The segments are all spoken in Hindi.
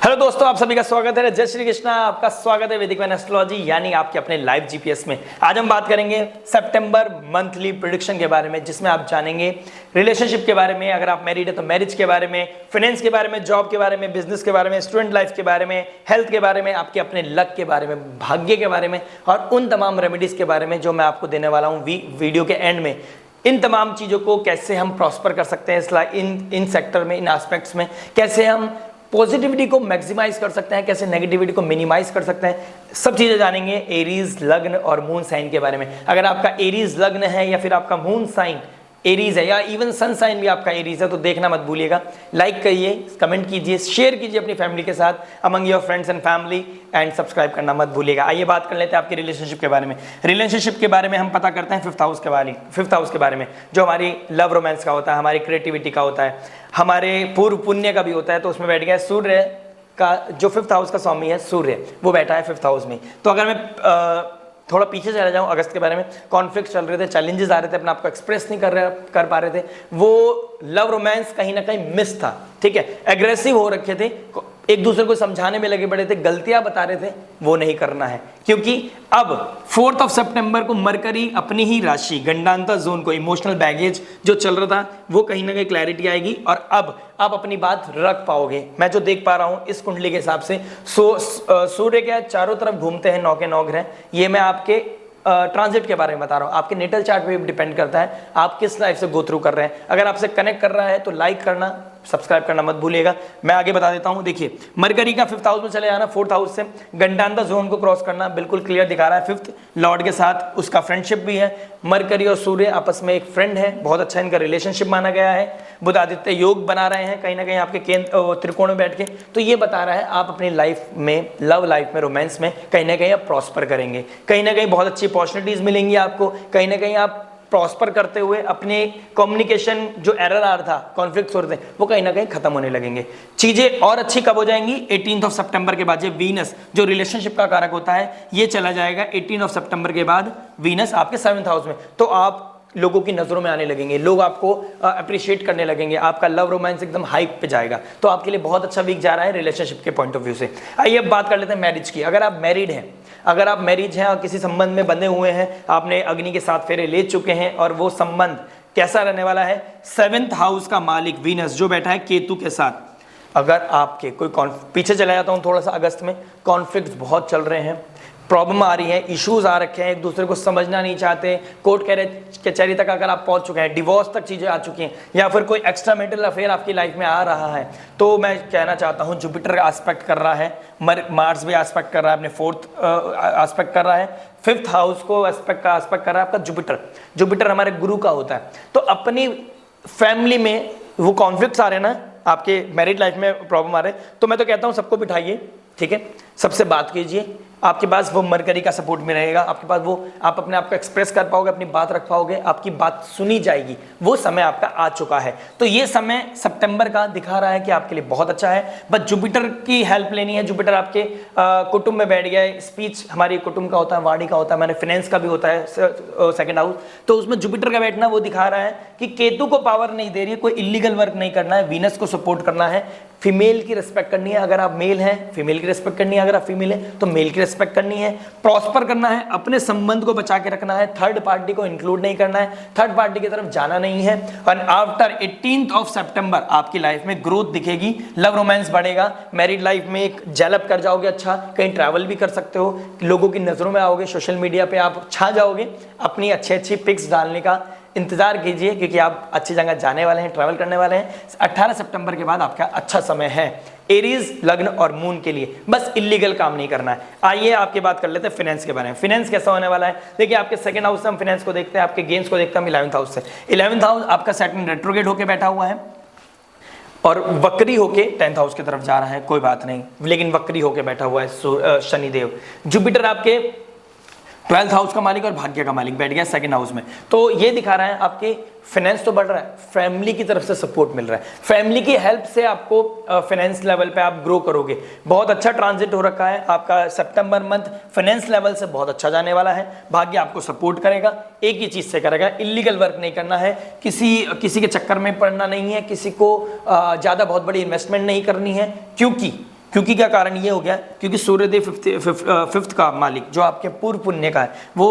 हेलो दोस्तों, आप सभी का स्वागत है। जय श्री कृष्णा। आपका स्वागत है वैदिक मैन एस्ट्रोलॉजी यानी आपके अपने लाइव जीपीएस में। आज हम बात करेंगे सितंबर मंथली प्रेडिक्शन के बारे में, जिसमें आप जानेंगे रिलेशनशिप के बारे में, अगर आप मैरिड है तो मैरिज के बारे में, फाइनेंस के बारे में, जॉब के बारे में, बिजनेस के बारे में, स्टूडेंट लाइफ के बारे में, हेल्थ के बारे में, आपके अपने लक के बारे में, भाग्य के बारे में और उन तमाम रेमेडीज के बारे में जो मैं आपको देने वाला हूँ वीडियो के एंड में। इन तमाम चीज़ों को कैसे हम प्रॉस्पर कर सकते हैं इन सेक्टर में, इन एस्पेक्ट्स में, कैसे हम पॉजिटिविटी को मैक्सिमाइज कर सकते हैं, कैसे नेगेटिविटी को मिनिमाइज कर सकते हैं, सब चीज़ें जानेंगे एरीज लग्न और मून साइन के बारे में। अगर आपका एरीज लग्न है या फिर आपका मून साइन एरीज है या इवन सन साइन भी आपका एरीज है तो देखना मत भूलिएगा। लाइक करिए, कमेंट कीजिए, शेयर कीजिए अपनी फैमिली के साथ, among your friends and family, and subscribe करना मत भूलिएगा। आइए बात कर लेते हैं आपकी रिलेशनशिप के बारे में। रिलेशनशिप के बारे में हम पता करते हैं फिफ्थ हाउस के बारे में, जो हमारी लव रोमांस का होता है, हमारी क्रिएटिविटी का होता है, हमारे पूर्व पुण्य का भी होता है। तो उसमें बैठ गया सूर्य का, जो फिफ्थ हाउस का स्वामी है सूर्य, वो बैठा है फिफ्थ हाउस में। तो अगर मैं थोड़ा पीछे चला जाऊं अगस्त के बारे में, कॉन्फ्लिक्ट चल रहे थे, चैलेंजेस आ रहे थे, अपने आप को एक्सप्रेस नहीं कर पा रहे थे, वो लव रोमांस कहीं ना कहीं मिस था। ठीक है, एग्रेसिव हो रखे थे, एक दूसरे को समझाने में लगे पड़े थे, गलतियां बता रहे थे, वो नहीं करना है। क्योंकि अब 4 सितंबर को मरकरी अपनी ही राशि गंडांतर जोन को, इमोशनल बैगेज जो चल रहा था वो कहीं ना कहीं क्लैरिटी आएगी और अब आप अपनी बात रख पाओगे। मैं जो देख पा रहा हूं इस कुंडली के हिसाब से, सूर्य के चारों तरफ घूमते हैं 9 के 9 ग्रह। ये मैं आपके ट्रांजिट के बारे में बता रहा हूँ, आपके नेटल चार्ट पे भी डिपेंड करता है आप किस लाइफ से गो थ्रू कर रहे हैं। अगर आपसे कनेक्ट कर रहा है तो लाइक करना, सब्सक्राइब करना मत भूलिएगा। मैं आगे बता देता हूँ। देखिए, मरकरी का फिफ्थ हाउस में चले जाना, फोर्थ हाउस से गंडांतर जोन को क्रॉस करना बिल्कुल क्लियर दिखा रहा है। फिफ्थ लॉर्ड के साथ उसका फ्रेंडशिप भी है। मरकरी और सूर्य आपस में एक फ्रेंड है, बहुत अच्छा इनका रिलेशनशिप माना गया है। बुध आदित्य योग बना रहे हैं कहीं ना कहीं आपके केंद्र त्रिकोण में बैठ के। तो ये बता रहा है आप अपनी लाइफ में, लव लाइफ में, रोमांस में कहीं ना कहीं आप प्रॉस्पर करेंगे, कहीं ना कहीं बहुत अच्छी अपॉर्चुनिटीज मिलेंगी आपको, कहीं ना कहीं आप प्रॉस्पर करते हुए अपने कम्युनिकेशन जो एरर आ रहा था, कॉन्फ्लिक्ट्स हो रहे थे, वो कहीं ना कहीं खत्म होने लगेंगे। चीजें और अच्छी कब हो जाएंगी? 18 सितंबर के बाद। जब वीनस जो रिलेशनशिप का कारक होता है ये चला जाएगा 18 सितंबर के बाद, वीनस आपके 7th हाउस में। तो आप लोगों की नजरों में आने लगेंगे, लोग आपको अप्रिशिएट करने लगेंगे, आपका लव रोमांस एकदम हाइक पे जाएगा। तो आपके लिए बहुत अच्छा वीक जा रहा है रिलेशनशिप के पॉइंट ऑफ व्यू से। आइए अब बात कर लेते हैं मैरिज की। अगर आप मैरिड हैं, अगर आप मैरिज हैं और किसी संबंध में बंधे हुए हैं, आपने अग्नि के 7 फेरे ले चुके हैं और वो संबंध कैसा रहने वाला है? 7th हाउस का मालिक वीनस जो बैठा है केतु के साथ। अगर आपके कोई पीछे चला जाता हूं थोड़ा सा, अगस्त में कॉन्फ्लिक्ट बहुत चल रहे हैं, प्रॉब्लम आ रही है, इश्यूज आ रखे हैं, एक दूसरे को समझना नहीं चाहते, कोर्ट कचहरी तक अगर आप पहुंच चुके हैं, डिवोर्स तक चीज़ें आ चुकी हैं, या फिर कोई एक्स्ट्रा मैरिटल अफेयर आपकी लाइफ में आ रहा है, तो मैं कहना चाहता हूं जुपिटर एस्पेक्ट कर रहा है, मार्स भी एस्पेक्ट कर रहा है, अपने 4th एस्पेक्ट कर रहा है, 5th हाउस को एस्पेक्ट कर रहा है आपका जुपिटर हमारे गुरु का होता है। तो अपनी फैमिली में वो कॉन्फ्लिक्ट्स आ रहे हैं ना, आपके मैरिड लाइफ में प्रॉब्लम आ रहे हैं, तो मैं तो कहता हूँ सबको बिठाइए, ठीक है, सबसे बात कीजिए। आपके पास वो मरकरी का सपोर्ट में रहेगा, आपके पास वो, आप अपने आप को एक्सप्रेस कर पाओगे, अपनी बात रख पाओगे, आपकी बात सुनी जाएगी। वो समय आपका आ चुका है। तो ये समय सितंबर का दिखा रहा है कि आपके लिए बहुत अच्छा है। बस जुपिटर की हेल्प लेनी है। जुपिटर आपके कुटुंब में बैठ गया है। स्पीच हमारी कुटुंब का होता है, वाणी का होता है, मैंने फाइनेंस का भी होता है 2nd हाउस। तो उसमें जुपिटर का बैठना वो दिखा रहा है कि केतु को पावर नहीं दे रही है, कोई इलीगल वर्क नहीं करना है, वीनस को सपोर्ट करना है, फीमेल की रिस्पेक्ट करनी है। अगर आप मेल हैं, फीमेल की रिस्पेक्ट करनी है, अगर आप फीमेल हैं तो मेल की रिस्पेक्ट करनी है, प्रॉस्पर करना है, अपने संबंध को बचा के रखना है, थर्ड पार्टी को इंक्लूड नहीं करना है, थर्ड पार्टी की तरफ जाना नहीं है। और आफ्टर 18 सितंबर आपकी लाइफ में ग्रोथ दिखेगी, लव रोमांस बढ़ेगा, मैरिड लाइफ में एक डेवलप कर जाओगे, अच्छा कहीं ट्रैवल भी कर सकते हो, लोगों की नजरों में आओगे, सोशल मीडिया पे आप छा जाओगे। अपनी अच्छी पिक्स डालने का इंतजार कीजिए क्योंकि आप अच्छी जगह जाने वाले हैं, ट्रैवल करने वाले हैं। 18 सितंबर के बाद आपका अच्छा समय है एरीज लग्न और मून के लिए। बस इलीगल काम नहीं करना है। आइए आपकी बात कर लेते हैं फाइनेंस के बारे में। फाइनेंस कैसा होने वाला है? देखिए, आपके 2nd हाउस से हम फाइनेंस को देखते हैं, आपके गेन्स को देखते हैं 11th हाउस से। 11th हाउस आपका सैटर्न रेट्रोग्रेड होकर बैठा हुआ है और वक्री होके 10th हाउस की तरफ जा रहा है, कोई बात नहीं, लेकिन वक्री होके बैठा हुआ है शनिदेव। जुपिटर आपके 12th हाउस का मालिक और भाग्य का मालिक बैठ गया 2nd हाउस में। तो ये दिखा रहा है आपके फाइनेंस तो बढ़ रहा है, फैमिली की तरफ से सपोर्ट मिल रहा है, फैमिली की हेल्प से आपको फाइनेंस लेवल पे आप ग्रो करोगे। बहुत अच्छा ट्रांजिट हो रखा है आपका, सितंबर मंथ फाइनेंस लेवल से बहुत अच्छा जाने वाला है। भाग्य आपको सपोर्ट करेगा, एक ही चीज से करेगा, इलीगल वर्क नहीं करना है, किसी के चक्कर में पड़ना नहीं है, किसी को ज्यादा बहुत बड़ी इन्वेस्टमेंट नहीं करनी है, क्योंकि क्योंकि क्या कारण ये हो गया, क्योंकि सूर्यदेव फिफ्थ का मालिक जो आपके पूर्व पुण्य का है वो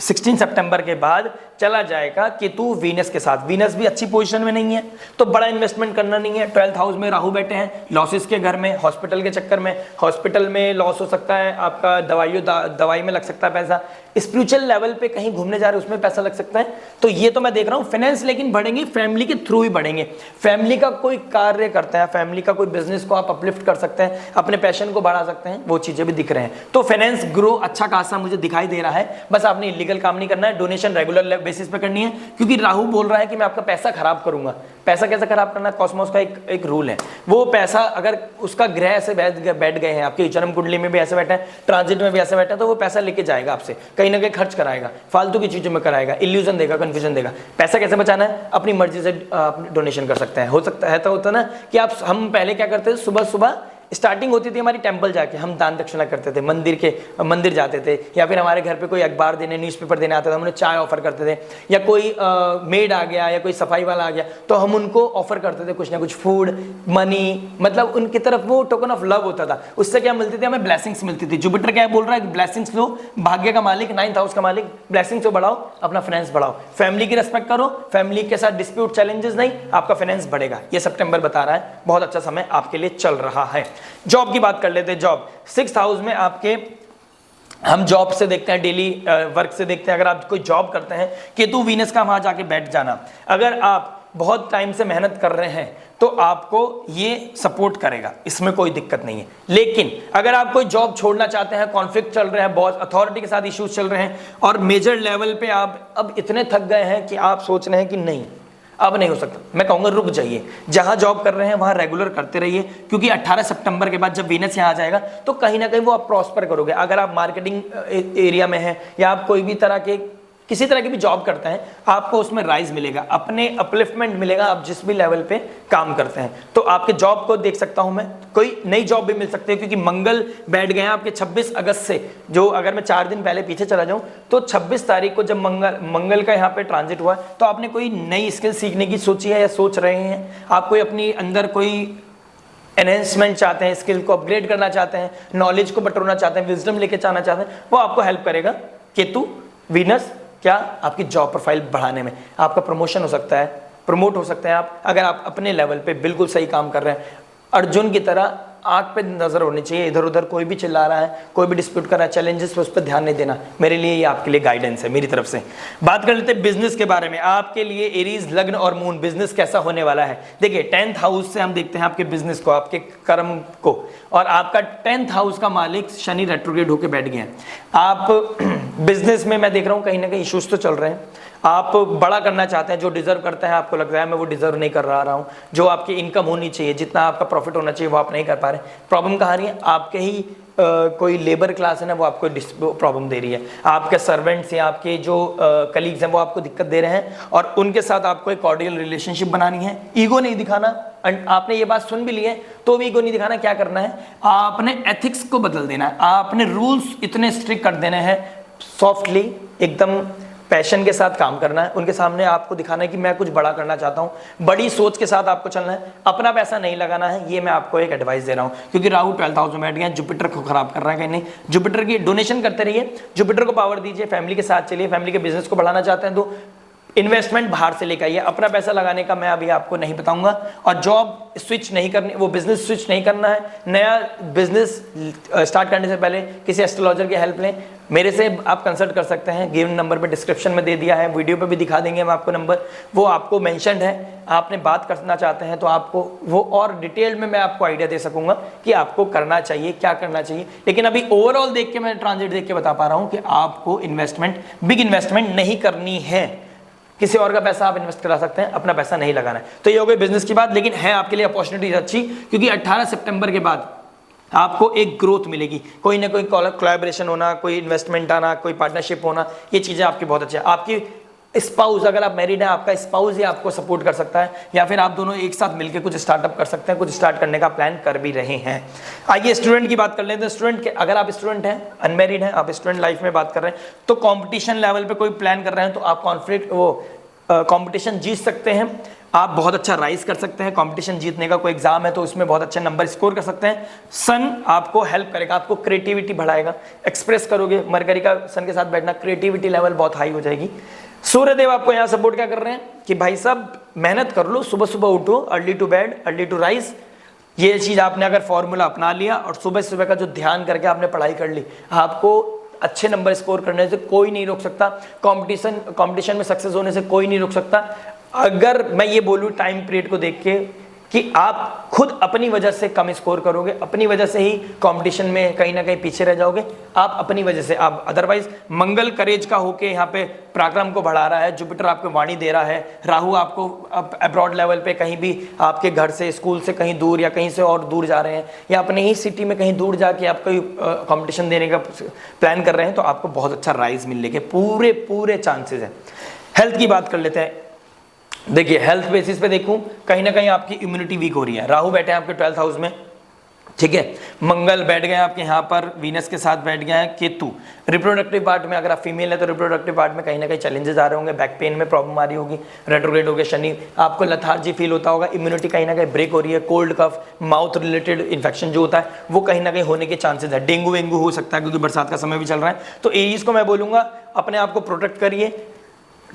16 सितंबर के बाद चला जाएगा केतु वीनस के साथ। वीनस भी अच्छी पोजीशन में नहीं है तो बड़ा इन्वेस्टमेंट करना नहीं है। 12th हाउस में राहु बैठे हैं, लॉसेस के घर में, हॉस्पिटल के चक्कर में, हॉस्पिटल में लॉस हो सकता है, आपका दवाई में लग सकता है पैसा, स्पिरिचुअल लेवल पे कहीं घूमने जा रहे हैं उसमें पैसा लग सकता है। तो ये तो मैं देख रहा हूँ फाइनेंस लेकिन बढ़ेंगे, फैमिली के थ्रू ही बढ़ेंगे। फैमिली का कोई कार्य करते हैं, फैमिली का कोई बिजनेस को आप अपलिफ्ट कर सकते हैं, अपने पैशन को बढ़ा सकते हैं, वो चीजें भी दिख रहे हैं। तो फाइनेंस ग्रो अच्छा खासा मुझे दिखाई दे रहा है। बस आपने इलीगल काम नहीं करना है, डोनेशन रेगुलर बेसिस पे करनी है, क्योंकि राहु बोल रहा है कि मैं आपका पैसा खराब करूंगा। पैसा कैसे खराब करना, कॉस्मोस का एक रूल है। वो पैसा अगर उसका ग्रह ऐसे बैठ गए हैं, आपकी जन्म कुंडली में भी ऐसे बैठा है, ट्रांजिट में भी ऐसे बैठा है, तो वो पैसा लेके जाएगा आपसे, कहीं ना कहीं खर्च कराएगा, फालतू की चीजों में कराएगा, इल्यूजन देगा, कंफ्यूजन देगा। पैसा कैसे बचाना है, अपनी मर्जी से डोनेशन कर सकते हैं। हो सकता है तो होता ना कि आप, हम पहले क्या करते थे, सुबह सुबह स्टार्टिंग होती थी हमारी टेंपल जाके, हम दान दक्षिणा करते थे, मंदिर जाते थे, या फिर हमारे घर पे कोई अखबार देने, न्यूज़पेपर देने आता था, हम उन्हें चाय ऑफर करते थे, या कोई मेड आ गया या कोई सफाई वाला आ गया तो हम उनको ऑफर करते थे कुछ ना कुछ फूड, मनी, मतलब उनकी तरफ वो टोकन ऑफ लव होता था। उससे क्या मिलती थी, हमें ब्लेसिंग्स मिलती थी। जुपिटर क्या बोल रहा है, ब्लेसिंग्स लो, भाग्य का मालिक, 9th हाउस का मालिक, ब्लेसिंग्स को बढ़ाओ, अपना फाइनेंस बढ़ाओ, फैमिली की रिस्पेक्ट करो, फैमिली के साथ डिस्प्यूट चैलेंजेस नहीं, आपका फाइनेंस बढ़ेगा। ये सितंबर बता रहा है, बहुत अच्छा समय आपके लिए चल रहा है। जॉब की बात कर लेते हैं। जॉब 6th हाउस में आपके, हम जॉब से देखते हैं, डेली वर्क से देखते हैं। अगर आप कोई जॉब करते हैं, केतु वीनस का वहां जाके बैठ जाना, अगर आप बहुत टाइम से मेहनत कर रहे हैं तो आपको ये सपोर्ट करेगा, इसमें कोई दिक्कत नहीं है। लेकिन अगर आप कोई जॉब छोड़ना चाहते हैं, कॉन्फ्लिक्ट चल रहे हैं, बॉस अथॉरिटी के साथ इश्यूज चल रहे हैं और मेजर लेवल पे आप अब इतने थक गए हैं कि आप सोच रहे हैं कि नहीं अब नहीं हो सकता, मैं कहूंगा रुक जाइए। जहां जॉब कर रहे हैं वहां रेगुलर करते रहिए, क्योंकि 18 सितंबर के बाद जब वीनस यहां आ जाएगा तो कहीं ना कहीं वो आप प्रॉस्पर करोगे। अगर आप मार्केटिंग एरिया में हैं या आप कोई भी तरह के किसी तरह की भी जॉब करते हैं, आपको उसमें राइज मिलेगा, अपने अपलिफ्टमेंट मिलेगा, आप जिस भी लेवल पे काम करते हैं। तो आपके जॉब को देख सकता हूं मैं, कोई नई जॉब भी मिल सकती है, क्योंकि मंगल बैठ गए हैं आपके 26 अगस्त से। जो अगर मैं 4 दिन पहले पीछे चला जाऊं तो 26 तारीख को जब मंगल का यहाँ पे ट्रांजिट हुआ तो आपने कोई नई स्किल सीखने की सोची है या सोच रहे हैं, आप कोई अपनी अंदर कोई एनहेंसमेंट चाहते हैं, स्किल को अपग्रेड करना चाहते हैं, नॉलेज को बटोरना चाहते हैं, विजडम लेके जाना चाहते हैं, वो आपको हेल्प करेगा। केतु वीनस क्या आपकी जॉब प्रोफाइल बढ़ाने में, आपका प्रमोशन हो सकता है, प्रमोट हो सकते हैं आप, अगर आप अपने लेवल पे बिल्कुल सही काम कर रहे हैं। अर्जुन की तरह आंख पे नजर होनी चाहिए, इधर उधर कोई भी चिल्ला रहा है, कोई भी डिस्प्यूट कर रहा है, चैलेंजेस पे उस पर ध्यान नहीं देना। मेरे लिए ये आपके लिए गाइडेंस है मेरी तरफ से। बात कर लेते हैं बिजनेस के बारे में। आपके लिए एरीज लग्न और मून, बिजनेस कैसा होने वाला है। देखिए 10th हाउस से हम देखते हैं आपके बिजनेस को, आपके कर्म को, और आपका 10th हाउस का मालिक शनि रेट्रोग्रेड होकर बैठ गए हैं। आप बिजनेस में मैं देख रहा हूँ कहीं ना कहीं इश्यूज तो चल रहे हैं, आप बड़ा करना चाहते हैं, जो डिजर्व करते हैं आपको लग रहा है मैं वो डिजर्व नहीं कर रहा हूँ, जो आपकी इनकम होनी चाहिए, जितना आपका प्रॉफिट होना चाहिए वो आप नहीं कर पा रहे। प्रॉब्लम कहाँ रही है, आपके ही कोई लेबर क्लास है ना वो आपको प्रॉब्लम दे रही है, आपके सर्वेंट्स या आपके जो कलीग्स हैं वो आपको दिक्कत दे रहे हैं, और उनके साथ आपको एक कॉर्डियल रिलेशनशिप बनानी है। ईगो नहीं दिखाना, आपने ये बात सुन भी ली है तो भी ईगो नहीं दिखाना। क्या करना है, आपने एथिक्स को बदल देना है, आपने रूल्स इतने स्ट्रिक्ट कर देने हैं, सॉफ्टली एकदम पैशन के साथ काम करना है। उनके सामने आपको दिखाना है कि मैं कुछ बड़ा करना चाहता हूं, बड़ी सोच के साथ आपको चलना है, अपना पैसा नहीं लगाना है। ये मैं आपको एक एडवाइस दे रहा हूं, क्योंकि राहु 12th हाउस में बैठ गया, जुपिटर को खराब कर रहा है कहीं नहीं। जुपिटर की डोनेशन करते रहिए, जुपिटर को पावर दीजिए, फैमिली के साथ चलिए। फैमिली के बिजनेस को बढ़ाना चाहते हैं तो इन्वेस्टमेंट बाहर से लेकर आइए, अपना पैसा लगाने का मैं अभी आपको नहीं बताऊंगा। और जॉब स्विच नहीं करनी, वो बिजनेस स्विच नहीं करना है, नया बिजनेस स्टार्ट करने से पहले किसी एस्ट्रोलॉजर की हेल्प लें। मेरे से आप कंसल्ट कर सकते हैं, गिवन नंबर पे डिस्क्रिप्शन में दे दिया है, वीडियो पे भी दिखा देंगे हम आपको नंबर, वो आपको मेंशन्ड है। आपने बात करना चाहते हैं तो आपको वो और डिटेल में मैं आपको आइडिया दे सकूंगा कि आपको करना चाहिए, क्या करना चाहिए। लेकिन अभी ओवरऑल देख के मैं ट्रांजिट देख के बता पा रहा हूँ कि आपको इन्वेस्टमेंट, बिग इन्वेस्टमेंट नहीं करनी है। किसी और का पैसा आप इन्वेस्ट करा सकते हैं, अपना पैसा नहीं लगाना है। तो ये हो गई बिजनेस की बात। लेकिन है आपके लिए अपॉर्चुनिटीज अच्छी, क्योंकि 18 सितंबर के बाद आपको एक ग्रोथ मिलेगी, कोई ना कोई कोलैबोरेशन होना, कोई इन्वेस्टमेंट आना, कोई पार्टनरशिप होना, ये चीजें आपकी बहुत अच्छी है। आपकी स्पाउस, अगर आप मैरिड हैं, आपका स्पाउस ही आपको सपोर्ट कर सकता है, या फिर आप दोनों एक साथ मिलकर कुछ स्टार्टअप कर सकते हैं, कुछ स्टार्ट करने का प्लान कर भी रहे हैं। आइए स्टूडेंट की बात कर लेते हैं। स्टूडेंट के, अगर आप स्टूडेंट हैं, अनमैरिड हैं, आप स्टूडेंट लाइफ में बात कर रहे हैं, तो कॉम्पिटिशन लेवल पे कोई प्लान कर रहे हैं तो आप कंपटीशन जीत सकते हैं। आप बहुत अच्छा राइज कर सकते हैं, कंपटीशन जीतने का कोई एग्जाम है तो उसमें बहुत अच्छे नंबर स्कोर कर सकते हैं। सन आपको हेल्प करेगा, आपको क्रिएटिविटी बढ़ाएगा, एक्सप्रेस करोगे। मरकरी का सन के साथ बैठना, क्रिएटिविटी लेवल बहुत हाई हो जाएगी। सूर्यदेव आपको यहाँ सपोर्ट क्या कर रहे हैं कि भाई साहब मेहनत कर लो, सुबह सुबह उठो, early to bed early to rise. ये चीज आपने अगर फॉर्मूला अपना लिया और सुबह सुबह का जो ध्यान करके आपने पढ़ाई कर ली, आपको अच्छे नंबर स्कोर करने से कोई नहीं रोक सकता, कंपटीशन में सक्सेस होने से कोई नहीं रोक सकता। अगर मैं ये बोलूँ टाइम पीरियड को देख के कि आप खुद अपनी वजह से कम स्कोर करोगे, अपनी वजह से ही कंपटीशन में कहीं ना कहीं पीछे रह जाओगे, आप अपनी वजह से। आप अदरवाइज मंगल करेज का होके यहाँ पे पराक्रम को बढ़ा रहा है, जुपिटर आपको वाणी दे रहा है, राहु आपको अब्रॉड लेवल पे कहीं भी आपके घर से, स्कूल से कहीं दूर या कहीं से और दूर जा रहे हैं, या अपने ही सिटी में कहीं दूर जाके आप कोई कॉम्पिटिशन देने का प्लान कर रहे हैं, तो आपको बहुत अच्छा राइज मिलने के पूरे चांसेस हैं। हेल्थ की बात कर लेते हैं। देखिए हेल्थ बेसिस पे देखूं, कहीं ना कहीं आपकी इम्यूनिटी वीक हो रही है। राहु बैठे हैं आपके 12th हाउस में, ठीक है, मंगल बैठ गए आपके यहाँ पर, वीनस के साथ बैठ गया है केतु। रिप्रोडक्टिव पार्ट में अगर आप फीमेल है तो रिप्रोडक्टिव पार्ट में कहीं ना कहीं चैलेंजेस आ रहे होंगे, बैक पेन में प्रॉब्लम आ रही होगी, रेट्रोग्रेड हो गया शनि, आपको लथार्जी फील होता होगा, इम्यूनिटी कहीं ना कहीं ब्रेक हो रही है, cold cough mouth related infection जो होता है वो कहीं ना कहीं होने के चांसेस है, डेंगू वेंगू हो सकता है क्योंकि बरसात का समय भी चल रहा है। तो एईज को मैं बोलूँगा अपने आप को प्रोटेक्ट करिए,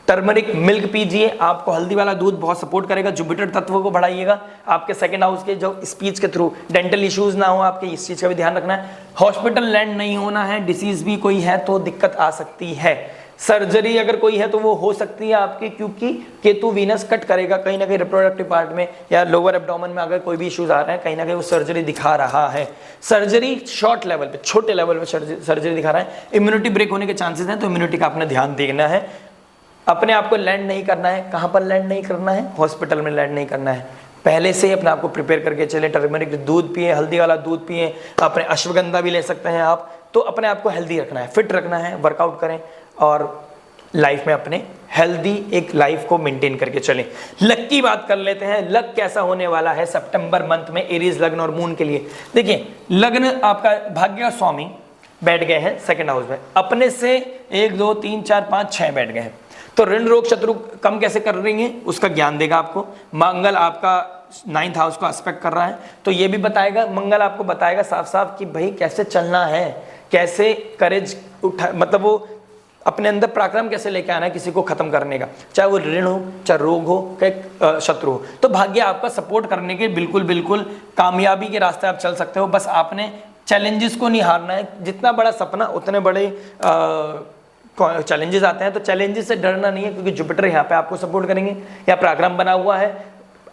टर्मरिक मिल्क पीजिए, आपको हल्दी वाला दूध बहुत सपोर्ट करेगा, जुपिटर तत्व को बढ़ाइएगा। आपके सेकंड हाउस के जो स्पीच के थ्रू डेंटल इश्यूज ना हो आपके, इस चीज़ का भी ध्यान रखना है। हॉस्पिटल लैंड नहीं होना है, डिसीज भी कोई है तो दिक्कत आ सकती है, सर्जरी अगर कोई है तो वो हो सकती है आपकी, क्योंकि केतु वीनस कट करेगा कहीं ना कहीं रिप्रोडक्टिव पार्ट में या लोअर एब्डोमेन में। अगर कोई भी इश्यूज आ रहे हैं कहीं ना कहीं वो सर्जरी दिखा रहा है, सर्जरी शॉर्ट लेवल पे, छोटे लेवल पे सर्जरी दिखा रहा है। इम्यूनिटी ब्रेक होने के चांसेस हैं, तो इम्यूनिटी का अपना ध्यान देना है। अपने आप को लैंड नहीं करना है, कहाँ पर लैंड नहीं करना है, हॉस्पिटल में लैंड नहीं करना है। पहले से ही अपने आप को प्रिपेयर करके चले, टर्मरिक दूध पिए, हल्दी वाला दूध पिए, अपने अश्वगंधा भी ले सकते हैं आप। तो अपने आप को हेल्दी रखना है, फिट रखना है, वर्कआउट करें और लाइफ में अपने हेल्दी एक लाइफ को मेंटेन करके चलें। लक की बात कर लेते हैं, लक कैसा होने वाला है सितंबर मंथ में एरीज लग्न और मून के लिए। देखिए लग्न आपका भाग्य का स्वामी बैठ गए हैं सेकंड हाउस में, अपने से 1 2 3 4 5 6 बैठ गए हैं, तो ऋण रोग शत्रु कम कैसे कर रही है उसका ज्ञान देगा आपको। मंगल आपका 9th हाउस को एस्पेक्ट कर रहा है, तो ये भी बताएगा, मंगल आपको बताएगा साफ साफ कि भाई कैसे चलना है, कैसे करेज उठा, मतलब वो अपने अंदर पराक्रम कैसे लेके आना है किसी को खत्म करने का, चाहे वो ऋण हो, चाहे रोग हो, चाहे शत्रु हो। तो भाग्य आपका सपोर्ट करने के बिल्कुल कामयाबी के रास्ते आप चल सकते हो। बस आपने चैलेंजेस को नहीं हारना है, जितना बड़ा सपना उतने बड़े चैलेंजेस आते हैं, तो चैलेंजेस से डरना नहीं है, क्योंकि जुपिटर यहाँ पे आपको सपोर्ट करेंगे। या पराक्रम बना हुआ है,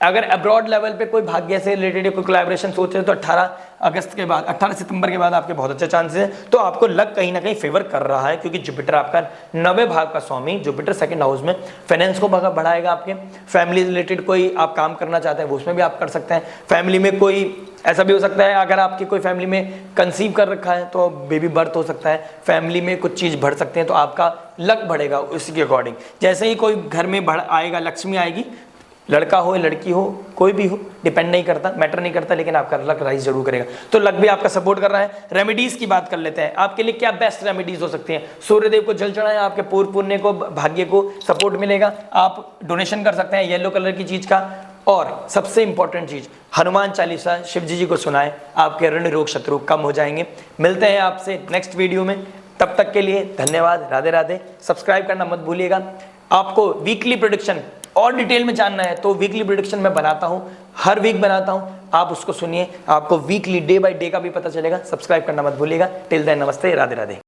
अगर अब्रॉड लेवल पे कोई भाग्य से रिलेटेड कोई कोलैबोरेशन सोच रहे हैं तो 18 सितंबर के बाद आपके बहुत अच्छे चांसेस हैं। तो आपको लक कहीं ना कहीं फेवर कर रहा है, क्योंकि जुपिटर आपका 9वें भाव का स्वामी, जुपिटर सेकंड हाउस में फाइनेंस को बढ़ाएगा। आपके फैमिली रिलेटेड कोई आप काम करना चाहते हैं वो उसमें भी आप कर सकते हैं। फैमिली में कोई ऐसा भी हो सकता है, अगर आपकी कोई फैमिली में कंसीव कर रखा है तो बेबी बर्थ हो सकता है, फैमिली में कुछ चीज़ बढ़ सकते हैं, तो आपका लक बढ़ेगा उसी के अकॉर्डिंग। जैसे ही कोई घर में बढ़ आएगा, लक्ष्मी आएगी, लड़का हो लड़की हो कोई भी हो, डिपेंड नहीं करता, मैटर नहीं करता, लेकिन आपका लक राइज जरूर करेगा। तो लक भी आपका सपोर्ट कर रहा है। रेमेडीज की बात कर लेते हैं, आपके लिए क्या बेस्ट रेमेडीज हो सकती हैं। सूर्यदेव को जल चढ़ाएं, आपके पूर्व पुण्य को, भाग्य को सपोर्ट मिलेगा। आप डोनेशन कर सकते हैं येलो कलर की चीज का। और सबसे इंपॉर्टेंट चीज, हनुमान चालीसा शिव जी को सुनाएं, आपके ऋण रोग शत्रु कम हो जाएंगे। मिलते हैं आपसे नेक्स्ट वीडियो में, तब तक के लिए धन्यवाद, राधे राधे। सब्सक्राइब करना मत भूलिएगा। आपको वीकली प्रेडिक्शन और डिटेल में जानना है तो वीकली प्रेडिक्शन मैं बनाता हूं, हर वीक बनाता हूं, आप उसको सुनिए, आपको वीकली डे बाय डे का भी पता चलेगा। सब्सक्राइब करना मत भूलिएगा। टिल देन नमस्ते, राधे राधे।